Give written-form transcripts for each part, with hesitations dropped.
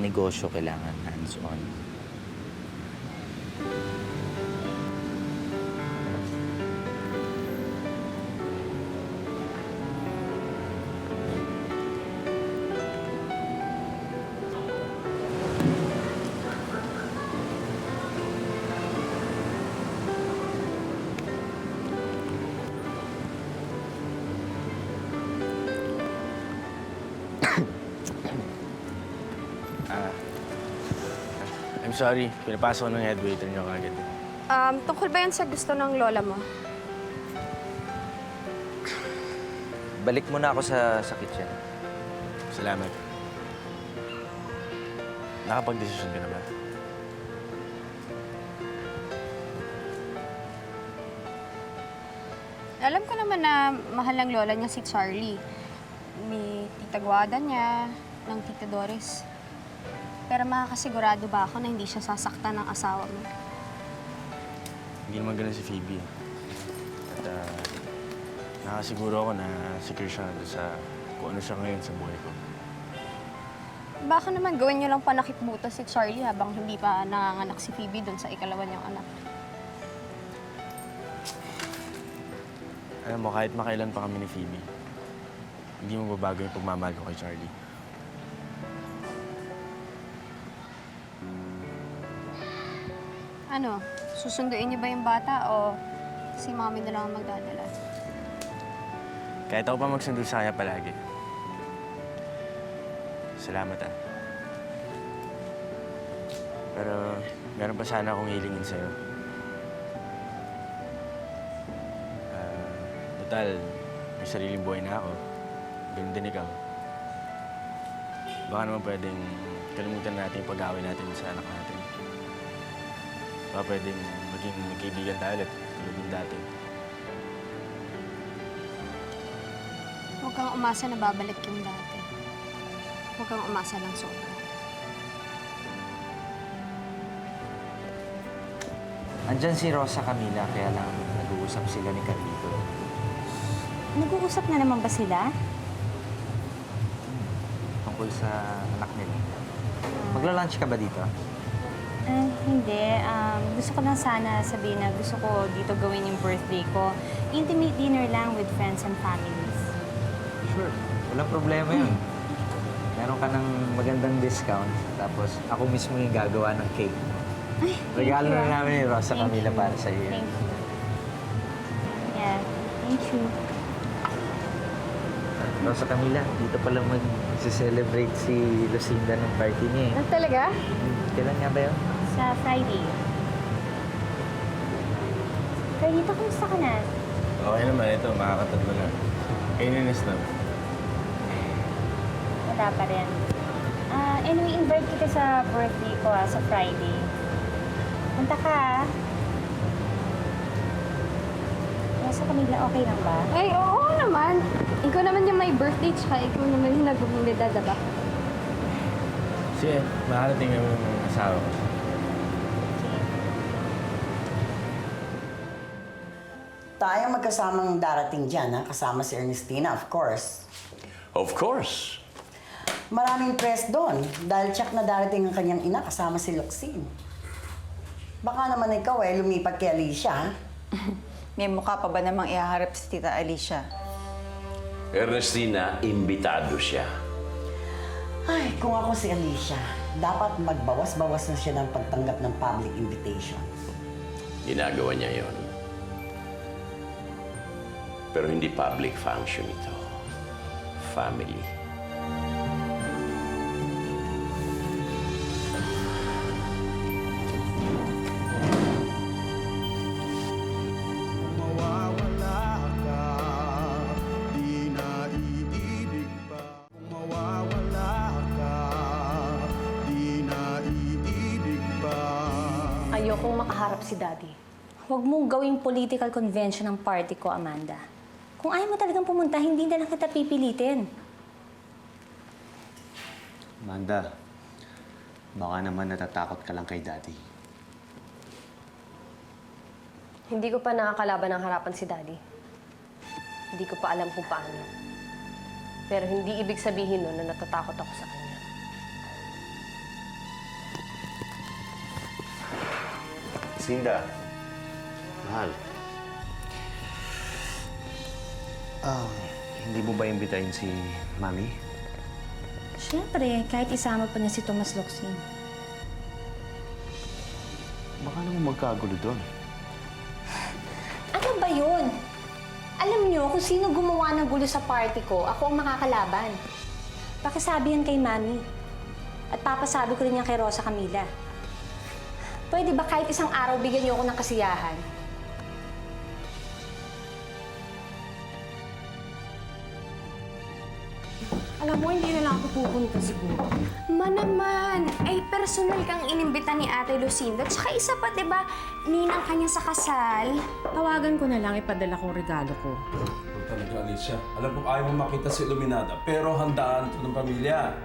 negosyo, kailangan hands-on. I'm sorry, pinapasok ng head waiter niyo kagad. Tungkol ba yan sa gusto ng lola mo? Balik muna ako sa kitchen. Salamat. Nakapag-desisyon ka na ba? Alam ko naman na mahal ng lola niya si Charlie. Ni Tita Guada niya, ng Tita Doris. Pero makakasigurado ba ako na hindi siya sasaktan ng asawa mo? Hindi naman ganun si Phoebe. At nakasiguro ako na secure siya sa kung ano siya ngayon sa buhay ko. Baka naman gawin niyo lang panakipbutas si Charlie habang hindi pa nanganganak si Phoebe doon sa ikalawa niyang anak. Alam mo, kahit makailan pa kami ni Phoebe, hindi mo babago yung pagmamahal ko kay Charlie. Ano, susunduin niyo ba yung bata o si Mommy na lang ang magdadala? Kahit ako pa magsundo sa kanya palagi. Salamat, Pero meron pa sana akong hilingin sa'yo. Total, may sariling buhay na ako. Ganun din ikaw. Baka naman pwedeng kalimutan natin yung pag-away natin sa anak natin. Baka pwedeng maging magkaibigan tayo ulit, tulad ng dati. Huwag kang umasa na babalik yung dati. Huwag kang umasa lang sobra. Andyan si Rosa Camila, kaya lang nag-uusap sila ni Carlito. Nag-uusap na naman ba sila? Tungkol sa anak nila. Magla-lunch ka ba dito? Hindi. Gusto ko lang sana sabihin na gusto ko dito gawin yung birthday ko. Intimate dinner lang with friends and families. Sure. Walang problema yun. Meron ka ng magandang discount, tapos ako mismo yung gagawa ng cake. Ay, Regalo thank you, na namin ni Rosa Thank Camila you. para sa iyo. Thank you. Yeah, thank you. Rosa Camila, dito pala mag-celebrate si Lucinda ng party niya eh. Talaga? Kailan nga ba yun? Sa Friday. Carlito, kumusta ka na? Okay naman, ito, makakatatlo na. Kaininis na. Wala pa rin. Anyway, invite kita sa birthday ko sa Friday. Punta ka Rosa Camila, okay lang ba? Ay, oo naman. Ikaw naman yung may birthday, tsaka ikaw naman yung nag-umida, diba? Sige, makarating naman ng asawa ko. Tayong magkasamang darating dyan, ha? Kasama si Ernestina, of course. Of course. Maraming press doon dahil check na darating ang kanyang ina kasama si Luxine. Baka naman ikaw lumipat kay Alicia, ha? May mukha pa ba namang ihaharap si Tita Alicia? Ernestina, imbitado siya. Ay, kung ako si Alicia, dapat magbawas-bawas na siya ng pagtanggap ng public invitation. Ginagawa niya yon. Pero hindi public function ito. Family. Ayokong makaharap si Daddy. Huwag mong gawing political convention ang party ko, Amanda. Kung ayaw mo talagang pumunta, hindi na lang kita pipilitin. Amanda, baka naman natatakot ka lang kay Daddy. Hindi ko pa nakakalaban ng harapan si Daddy. Hindi ko pa alam kung paano. Pero hindi ibig sabihin nun na natatakot ako sa kanya. Lucinda. Mahal. Hindi mo ba imbitahin si Mami? Siyempre, kahit isama pa niya si Tomas Locsin. Baka naman magkagulo doon. Ano ba yun? Alam niyo, kung sino gumawa ng gulo sa party ko, ako ang makakalaban. Pakisabi yan kay Mami. At papasabi ko rin yan kay Rosa Camila. Pwede ba kahit isang araw bigyan niyo ako ng kasiyahan? Alam mo, hindi na lang ako pupunta siguro. Naman! Ay, personal kang inimbita ni Ate Lucinda. Tsaka isa pa, diba, ninang kanya sa kasal. Tawagan ko na lang ipadala kong regalo ko. Ito talaga, Alicia. Alam ko ayaw mo makita si Iluminada, pero handaan ito ng pamilya.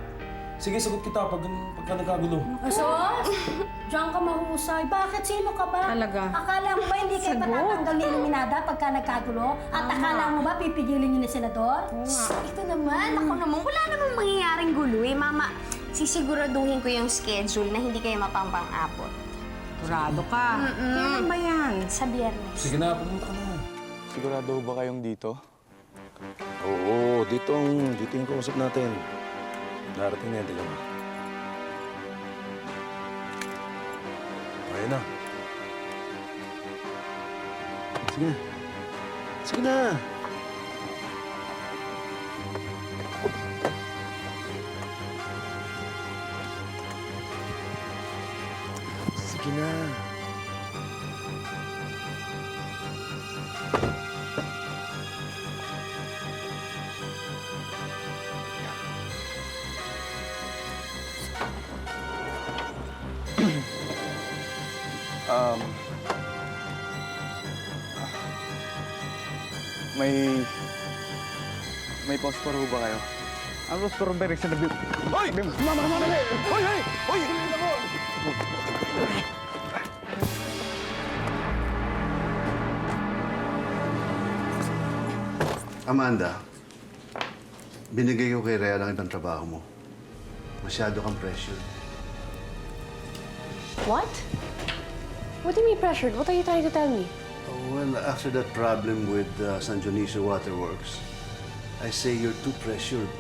Sige, sagot kita pagka nagkagulo. Sos? Diyan ka mahusay. Bakit? Sino ka ba? Talaga? Akala mo ba hindi kayo patatanggal ni Iluminada pagka nagkagulo? At akala mo ba pipigilin niyo ni Senador? Ito naman, ako naman, wala namang mangyayaring gulo eh. Mama, sisiguraduhin ko yung schedule na hindi kayo mapampang-apot. Kurado ka. Kailan ba yan? Sa biyernes. Sige na, pumunta ka na. Sigurado ba kayong dito? Oo, dito yung kausap natin. Darating na yan, tignan mo. Ayun na. Sige na. Sige na! Sige na. May posporo ba kayo? Ang posporo ba sa nabi? Hoy! Mama! Hoy! Hoy! Amanda, binigay ko kay Rhea lang ibang trabaho mo. Masyado kang pressured. What? What do you mean pressured? What are you trying to tell me? Well, after that problem with San Dionisio Waterworks, I say you're too pressured.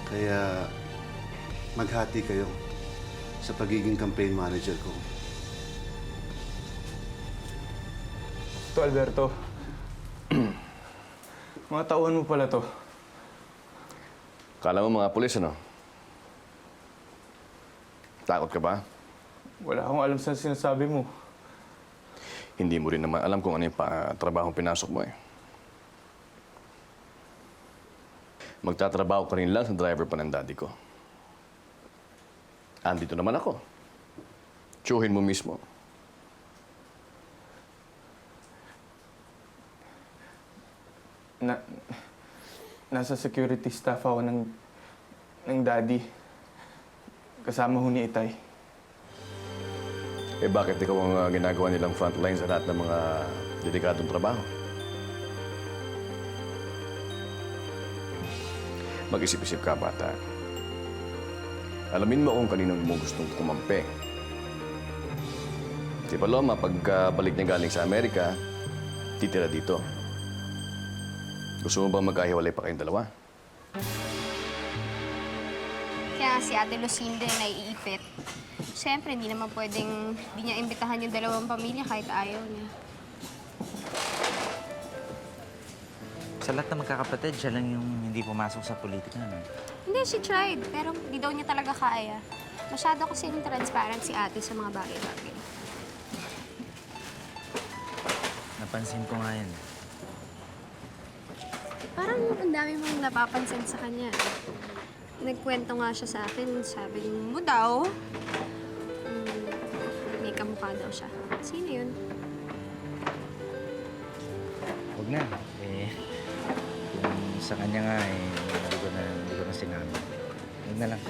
Kaya maghati kayo sa pagiging campaign manager ko. Ito, Alberto. Mga tauhan mo pala to. Kala mo mga pulis, ano? Takot ka ba? Wala akong alam sa sinasabi mo. Hindi mo rin naman alam kung ano yung trabahong pinasok mo eh. Magtatrabaho ka rin lang sa driver pa ng daddy ko. Andito naman ako. Tsuhin mo mismo. Nasa security staff ako ng daddy. Kasama ho ni Itay. Eh bakit ikaw ang ginagawa nilang frontline sa lahat ng mga dedikadong trabaho? Mag-isip-isip ka, bata. Alamin mo kung kaninong mo gustong kumampi. Si Paloma, pagkabalik niya galing sa Amerika, titira dito. Gusto mo bang magkahiwalay pa kayong dalawa? Kaya si Ate Lucinda naiipit. Siyempre, hindi naman pwedeng hindi niya imbitahan yung dalawang pamilya kahit ayaw niya. Sa lahat ng magkakapatid, siya lang yung hindi pumasok sa politika, no? Hindi, she tried. Pero hindi daw niya talaga kaya. Masyado kasi yung transparent si ate sa mga bagay-bagay. Napansin ko nga yan. Parang ang dami mong napapansin sa kanya. Nagkwento nga siya sa akin, sabi mo daw, may kamukha daw siya. Sino yun? Huwag na. Eh, yung sa kanya nga, eh, hindi ko na sinabi. Huwag na lang.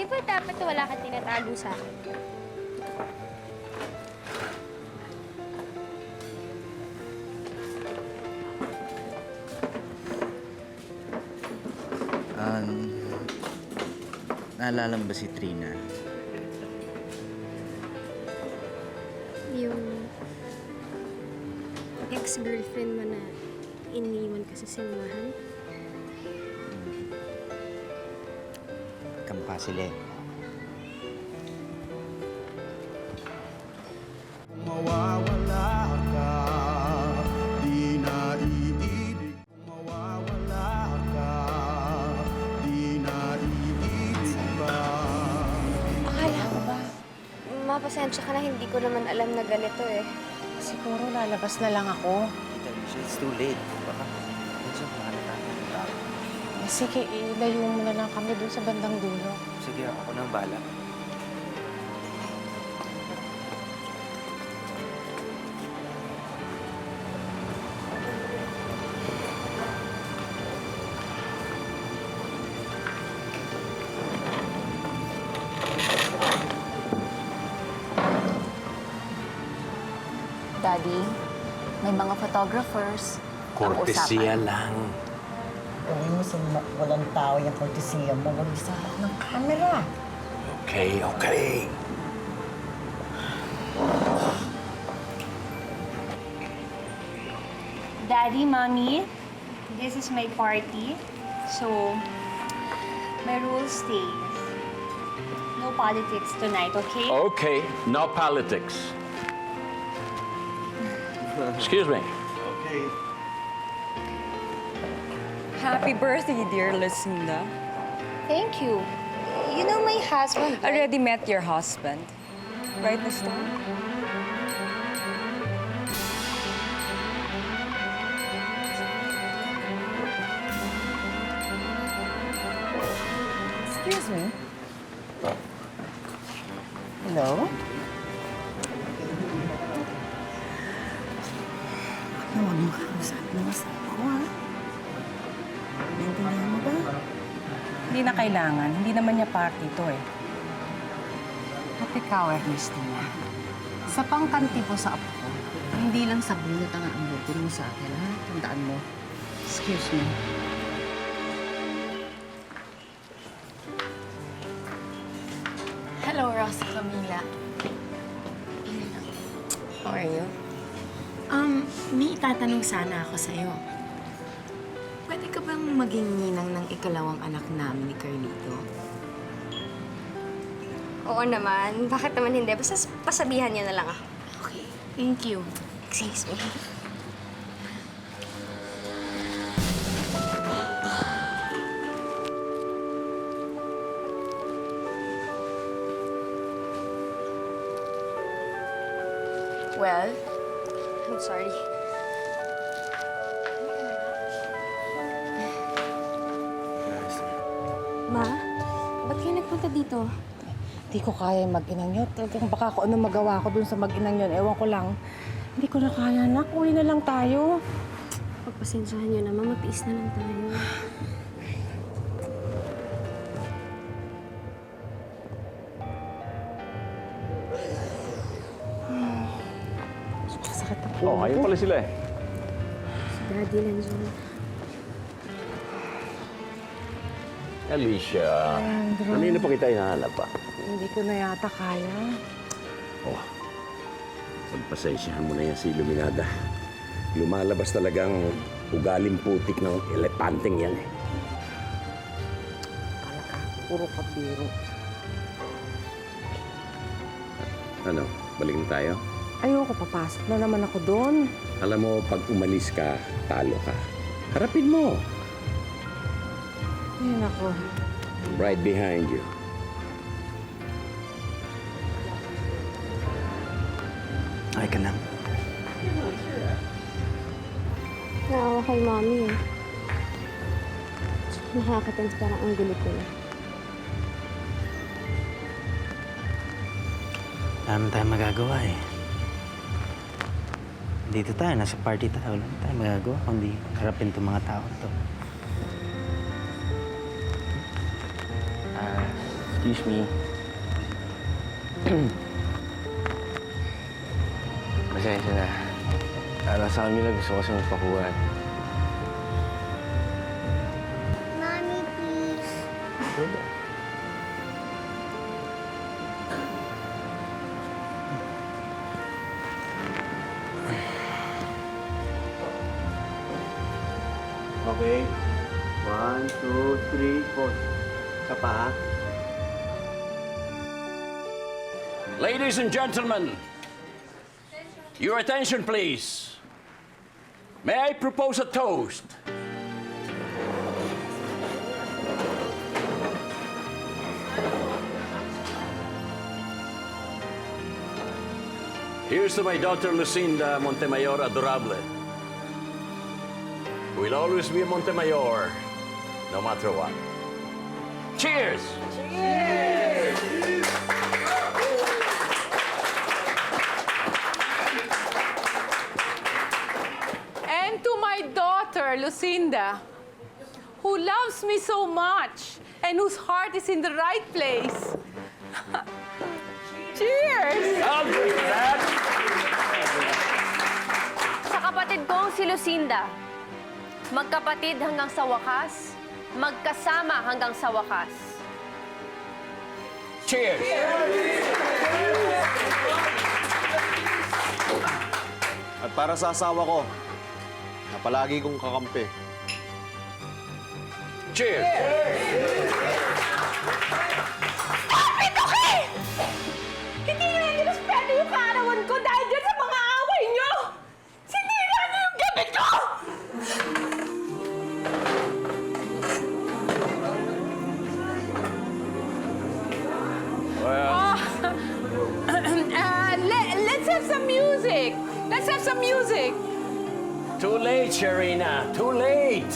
Di ba dapat wala kang tinatago sa akin? Naalala mo ba si Trina? Yung ex-girlfriend mo na iniwan ka sa sinumahan? Kamukha sila eh. Mawawala ka, di na iibig. Mawawala ka, di na iibig ba? Akala ko ba? Mapasensya ka na, hindi ko naman alam na ganito eh. Siguro lalabas na lang ako. Tita Alicia, it's too late. Baka minsan mahanap natin yung tao. Sige, ilayo mo na lang kami dun sa bandang dulo. Sige, ako nang bala. Daddy, may mga photographers. Kortesiya lang. Gawin mo sa walang tao yung kortesiya mo. Huwag sa harap ng camera. Okay, okay. Daddy, Mommy, this is my party. So, my rule stays. No politics tonight, okay? Okay, no politics. Excuse me. Okay. Happy birthday, dear Lucinda. Thank you. You know my husband, right? Already met your husband. Right, Mr.? Excuse me. Hello? Huwag mo kausap ng asawa ko, ha? Naintindihan mo ba? Hindi na kailangan. Hindi naman niya party ito eh. At ikaw, Ernestina, sa pangkanti po sa apo ko, hindi lang sa bunot ang aambutin mo sa akin, ha? Tandaan mo. Excuse me. Hello, Rosa Camila. How are you? May itatanong sana ako sa'yo. Pwede ka bang maging ninang ng ikalawang anak namin ni Carlito? Oo naman. Bakit naman hindi? Basta pasabihan niyo na lang ako. Okay. Thank you. Excuse me. Well, I'm sorry. Ma, ba't kayo nagpunta dito? Hindi ko kaya yung mag-inang yun. Talagang baka kung ano magawa ko dun sa mag-inang yun. Ewan ko lang. Hindi ko na kaya, anak. Uwi na lang tayo. Pagpasensyahan niyo naman, matiis na lang tayo. Sakit ang Oh, ulo ayun ko. pala sila eh. Si Daddy Lanzon. Alicia, Leandro. kanina pa kita hinahanap pa. Hindi ko na yata kaya. Oh, pagpasensyahan mo na yan si Iluminada. Lumalabas talagang ugaling putik ng elepanteng yan eh. Kala ka, puro kabiro. Ano, balik na tayo? Ayoko, papasok na naman ako doon. Alam mo, pag umalis ka, talo ka. Harapin mo. Ayun ako. I'm right behind you. Ay ka lang. Naawa kay Mami eh. Nakakatans parang ang gulo ko na. Wala naman tayong magagawa eh. Dito tayo, nasa party tayo. Wala naman tayong magagawa kundi harapin itong mga tao to. Excuse me. Pasensya na. Nasa kami lang gusto ko kasi magpakuha. Mommy, please. Okay. 1, 2, 3, 4. Sa pa, ha? Ladies and gentlemen, your attention please. May I propose a toast? Here's to my daughter Lucinda Montemayor Adorable, who will always be Montemayor, no matter what. Cheers! And to my daughter, Lucinda, who loves me so much and whose heart is in the right place. Cheers! I'll drink that. Sa kapatid kong si Lucinda, magkapatid hanggang sa wakas, magkasama hanggang sa wakas. Cheers! At para sa asawa ko, na palagi kong kakampi. Cheers! Okay! Hindi nyo nirespeto yung kaarawan ko dahil dyan sa mga away nyo! Sinira nyo yung gabi ko! Let's have some music! Let's have some music! Too late, Sharina. Too late!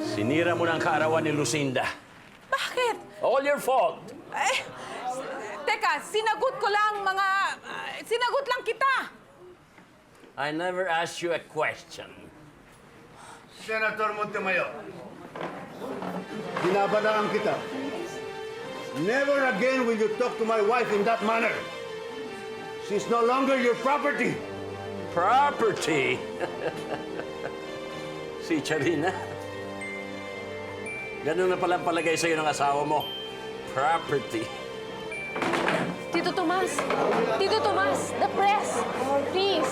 Sinira mo ng kaarawan ni Lucinda. Bakit? All your fault. Eh, teka, sinagot ko lang sinagot lang kita! I never asked you a question. Senator Montemayor, binabanaan kita. Never again will you talk to my wife in that manner. She's no longer your property. Property? Si Charina? Ganun na palang palagay sa'yo ng asawa mo. Property. Tito Tomas! Tito Tomas! The press! Please!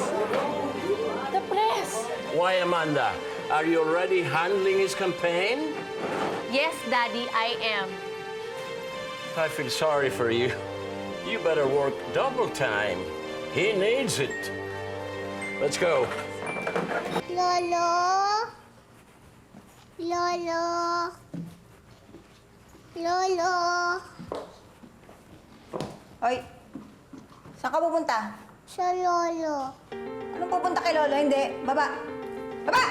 The press! Why, Amanda? Are you already handling his campaign? Yes, Daddy, I am. I feel sorry for you. You better work double time. He needs it. Let's go. Lolo? Lolo? Lolo? Hoy, saan ka pupunta? Sa lolo. Anong pupunta kay Lolo? Hindi. Baba! Baba!